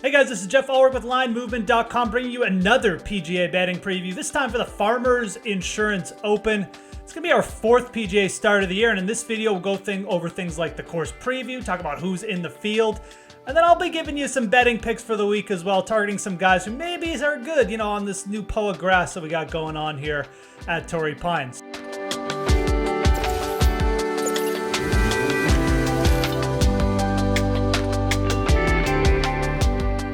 Hey guys, this is Geoff Ulrich with LineMovement.com bringing you another PGA betting preview, this time for the Farmers Insurance Open. It's going to be our fourth PGA start of the year, and in this video we'll go over things like the course preview, talk about who's in the field, and then I'll be giving you some betting picks for the week as well, targeting some guys who maybe are good, on this new POA grass that we got going on here at Torrey Pines.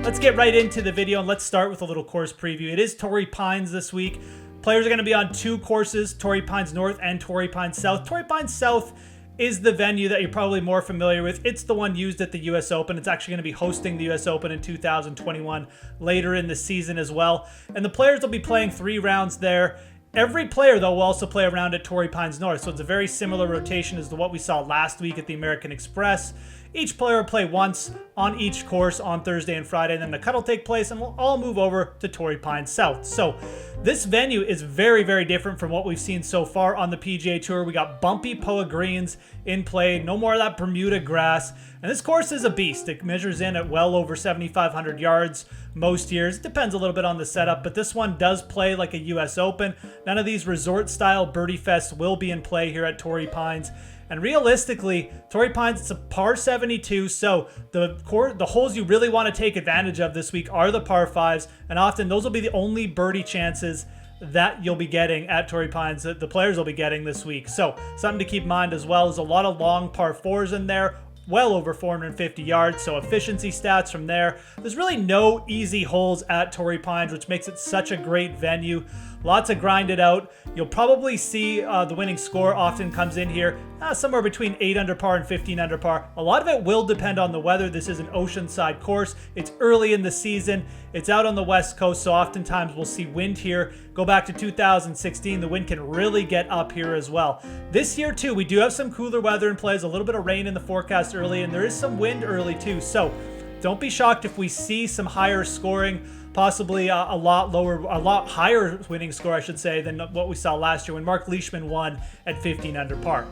Let's get right into the video and let's start with a little course preview. It is Torrey Pines this week. Players are going to be on two courses, Torrey Pines North and Torrey Pines South. Torrey Pines South is the venue that you're probably more familiar with. It's the one used at the US Open. It's actually going to be hosting the US Open in 2021 later in the season as well. And the players will be playing 3 rounds there. Every player, though, will also play a round at Torrey Pines North, so it's a very similar rotation as to what we saw last week at the American Express. Each player will play once on each course on Thursday and Friday, and then the cut will take place, and we'll all move over to Torrey Pines South. So this venue is very, very different from what we've seen so far on the PGA Tour. We got bumpy POA greens in play, no more of that Bermuda grass, and this course is a beast. It measures in at well over 7,500 yards most years. It depends a little bit on the setup, but this one does play like a US Open. None of these resort-style birdie fests will be in play here at Torrey Pines. And realistically, Torrey Pines, it's a par 72, so the holes you really want to take advantage of this week are the par 5s, and often those will be the only birdie chances that you'll be getting at Torrey Pines, that the players will be getting this week. So something to keep in mind as well is a lot of long par 4s in there, well over 450 yards, so efficiency stats from there. There's really no easy holes at Torrey Pines, which makes it such a great venue. Lots of grinded out. You'll probably see the winning score often comes in here somewhere between 8 under par and 15 under par. A lot of it will depend on the weather. This is an oceanside course. It's early in the season. It's out on the west coast, so oftentimes we'll see wind here. Go back to 2016, the wind can really get up here as well. This year too, we do have some cooler weather in play. There's a little bit of rain in the forecast early, and there is some wind early too. So don't be shocked if we see some higher scoring, possibly a lot higher winning score, I should say, than what we saw last year when Mark Leishman won at 15 under par.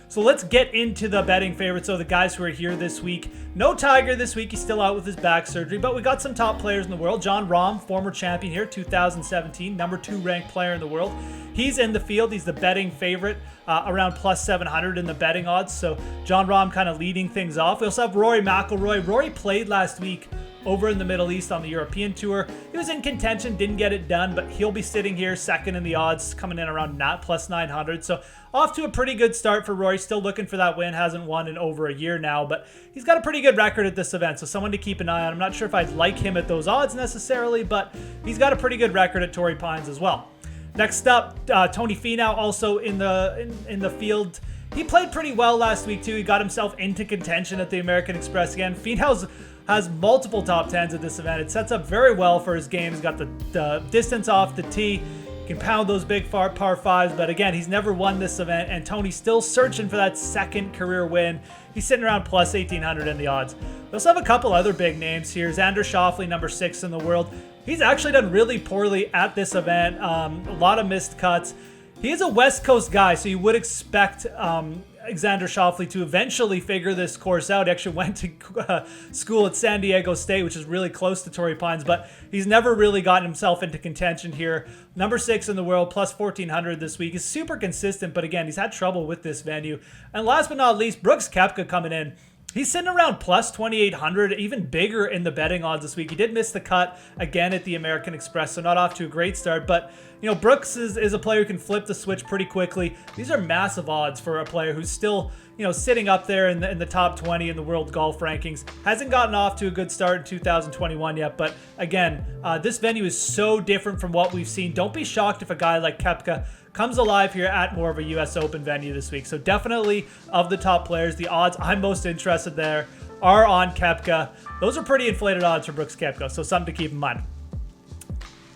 So let's get into the betting favorites. So the guys who are here this week. No Tiger this week. He's still out with his back surgery, but we got some top players in the world. Jon Rahm, former champion here, 2017, number 2 ranked player in the world. He's in the field. He's the betting favorite, around plus 700 in the betting odds. So Jon Rahm kind of leading things off. We also have Rory Mcilroy. Rory played last week over in the Middle East on the European Tour. He was in contention, didn't get it done, but he'll be sitting here second in the odds, coming in around plus 900. So off to a pretty good start for Rory. Still looking for that win. Hasn't won in over a year now, but he's got a pretty good record at this event, so someone to keep an eye on. I'm not sure if I'd like him at those odds necessarily, but he's got a pretty good record at Torrey Pines as well. Next up, Tony Fenow also in the field. He played pretty well last week too. He got himself into contention at the American Express again. Fenow has multiple top 10s at this event. It sets up very well for his game. He's got the distance off the tee. He can pound those big par 5s, but again, he's never won this event, and Tony's still searching for that second career win. He's sitting around plus 1,800 in the odds. We also have a couple other big names here. Xander Shofley, number 6 in the world. He's actually done really poorly at this event. A lot of missed cuts. He is a West Coast guy, so you would expect Xander Shofley to eventually figure this course out. He actually went to school at San Diego State, which is really close to Torrey Pines, but he's never really gotten himself into contention here. Number 6 in the world, plus 1,400 this week. He's super consistent, but again, he's had trouble with this venue. And last but not least, Brooks Kepca coming in. He's sitting around plus 2,800, even bigger in the betting odds this week. He did miss the cut again at the American Express, so not off to a great start. But, Brooks is a player who can flip the switch pretty quickly. These are massive odds for a player who's still, sitting up there in the top 20 in the world golf rankings. Hasn't gotten off to a good start in 2021 yet, but again, this venue is so different from what we've seen. Don't be shocked if a guy like Kepca comes alive here at more of a US Open venue this week. So definitely of the top players, the odds I'm most interested there are on Kepca. Those are pretty inflated odds for Brooks Kepca, so something to keep in mind.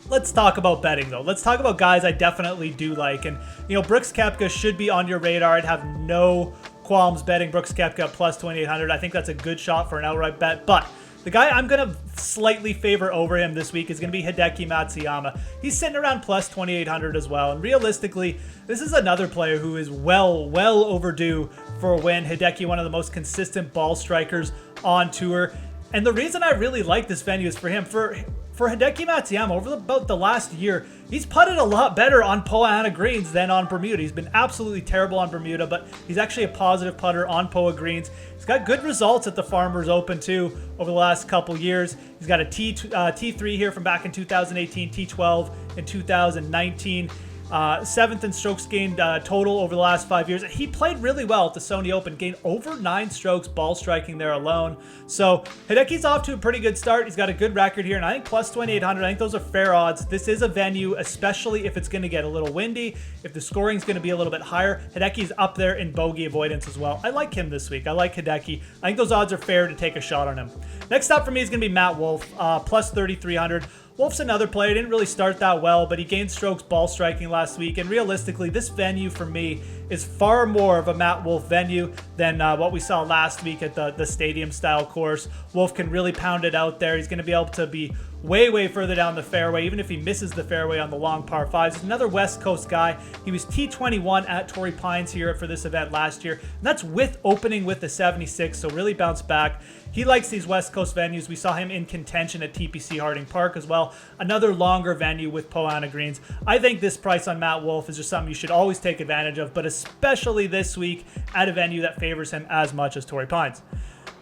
Let's talk about betting though. Let's talk about guys I definitely do like. And Brooks Kepca should be on your radar. I'd have no qualms betting Brooks Kepca plus 2,800. I think that's a good shot for an outright bet, but the guy I'm going to slightly favor over him this week is going to be Hideki Matsuyama. He's sitting around plus 2,800 as well. And realistically, this is another player who is well overdue for a win. Hideki, one of the most consistent ball strikers on tour. And the reason I really like this venue is for him. For Hideki Matsuyama, over about the last year, he's putted a lot better on Poa greens than on Bermuda. He's been absolutely terrible on Bermuda, but he's actually a positive putter on Poa greens. He's got good results at the Farmers Open, too, over the last couple years. He's got a T3 here from back in 2018, T12 in 2019. 7th in strokes gained total over the last 5 years. He played really well at the Sony Open, gained over 9 strokes ball striking there alone. So Hideki's off to a pretty good start. He's got a good record here, and I think plus 2,800, I think those are fair odds. This is a venue, especially if it's going to get a little windy, if the scoring's going to be a little bit higher. Hideki's up there in bogey avoidance as well. I like him this week. I like Hideki. I think those odds are fair to take a shot on him. Next up for me is going to be Matt Wolfe, plus 3,300. Wolfe's another player. Didn't really start that well, but he gained strokes ball striking last week. And realistically, this venue for me is far more of a Matt Wolfe venue than what we saw last week at the stadium-style course. Wolfe can really pound it out there. He's going to be able to be way further down the fairway, even if he misses the fairway on the long par 5s. He's another West Coast guy. He was T21 at Torrey Pines here for this event last year, and that's with opening with the 76, so really bounced back. He likes these West Coast venues. We saw him in contention at TPC Harding Park as well. Another longer venue with Poa greens. I think this price on Matt Wolfe is just something you should always take advantage of, but especially this week at a venue that favors him as much as Torrey Pines.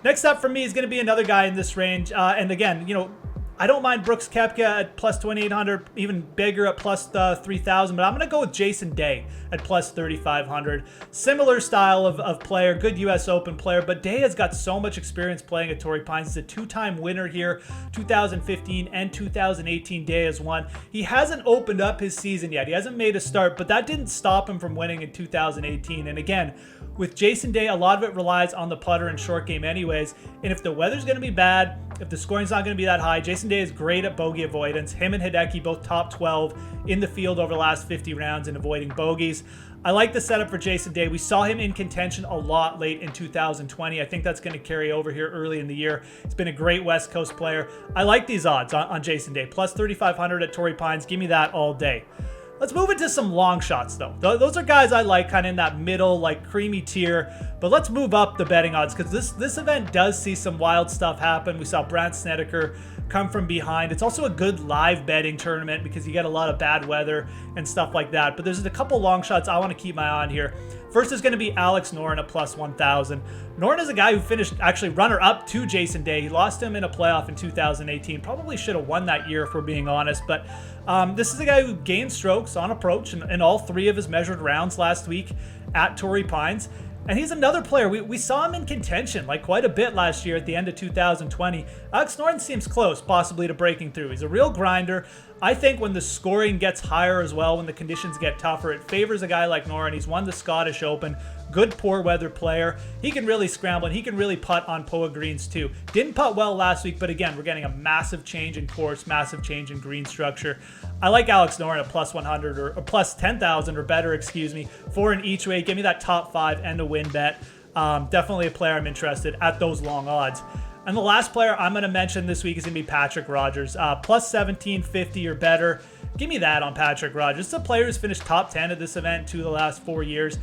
Next up for me is going to be another guy in this range. And again, I don't mind Brooks Kepka at plus 2,800, even bigger at plus 3,000, but I'm going to go with Jason Day at plus 3,500. Similar style of player, good U.S. Open player, but Day has got so much experience playing at Torrey Pines. He's a 2-time winner here, 2015 and 2018 Day has won. He hasn't opened up his season yet. He hasn't made a start, but that didn't stop him from winning in 2018. And again, with Jason Day, a lot of it relies on the putter and short game anyways. And if the weather's going to be bad, if the scoring's not going to be that high, Jason Day is great at bogey avoidance. Him and Hideki both top 12 in the field over the last 50 rounds in avoiding bogeys. I like the setup for Jason Day. We saw him in contention a lot late in 2020. I think that's going to carry over here early in the year. He's been a great West Coast player. I like these odds on Jason Day. Plus 3,500 at Torrey Pines. Give me that all day. Let's move into some long shots, though. Those are guys I like kind of in that middle, like creamy tier. But let's move up the betting odds because this event does see some wild stuff happen. We saw Brandt Snedeker come from behind. It's also a good live betting tournament because you get a lot of bad weather and stuff like that. But there's a couple long shots I want to keep my eye on here. First is going to be Alex Norton at plus 1,000. Norton is a guy who finished actually runner-up to Jason Day. He lost him in a playoff in 2018. Probably should have won that year if we're being honest. But this is a guy who gained strokes on approach in all 3 of his measured rounds last week at Torrey Pines. And he's another player. We saw him in contention like quite a bit last year at the end of 2020. Alex Norton seems close possibly to breaking through. He's a real grinder. I think when the scoring gets higher as well, when the conditions get tougher, it favors a guy like Norton. He's won the Scottish Open. Good poor weather player. He can really scramble and he can really putt on Poa greens too. Didn't putt well last week, but again, we're getting a massive change in course, massive change in green structure. I like Alex Norton at plus 100 or plus 10,000 or better, excuse me, for an each way. Give me that top 5 and a win bet. Definitely a player I'm interested at those long odds. And the last player I'm going to mention this week is going to be Patrick Rodgers. Plus 1750 or better. Give me that on Patrick Rodgers. It's a player who's finished top 10 at this event 2 of the last 4 years.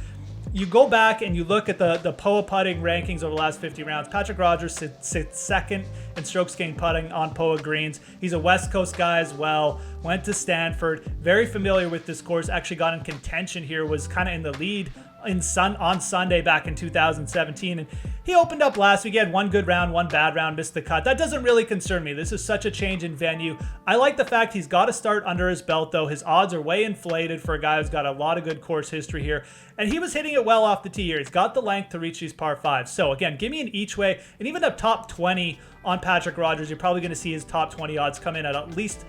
You go back and you look at the POA putting rankings over the last 50 rounds. Patrick Rodgers sits second in strokes gained putting on POA greens. He's a West Coast guy as well. Went to Stanford. Very familiar with this course. Actually got in contention here. Was kind of in the lead on Sunday back in 2017. And he opened up last week. He had 1 good round, 1 bad round, missed the cut. That doesn't really concern me. This is such a change in venue. I like the fact he's got a start under his belt, though. His odds are way inflated for a guy who's got a lot of good course history here. And he was hitting it well off the tee here. He's got the length to reach these par 5s. So again, give me an each way and even a top 20 on Patrick Rodgers. You're probably going to see his top 20 odds come in at least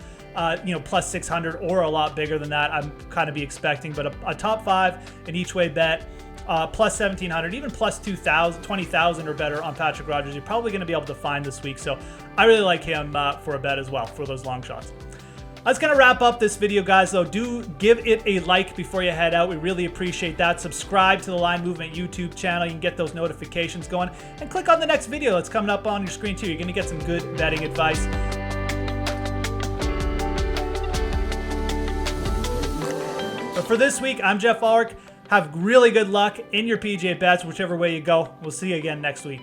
plus 600 or a lot bigger than that. I'm kind of be expecting, but a top 5 an each way bet, plus 1,700, even plus 2,000, 20,000 or better on Patrick Rodgers. You're probably going to be able to find this week. So I really like him for a bet as well for those long shots. That's going to wrap up this video, guys, though. Do give it a like before you head out. We really appreciate that. Subscribe to the Line Movement YouTube channel. You can get those notifications going. And click on the next video that's coming up on your screen, too. You're going to get some good betting advice. But for this week, I'm Geoff Ulrich. Have really good luck in your PGA bets, whichever way you go. We'll see you again next week.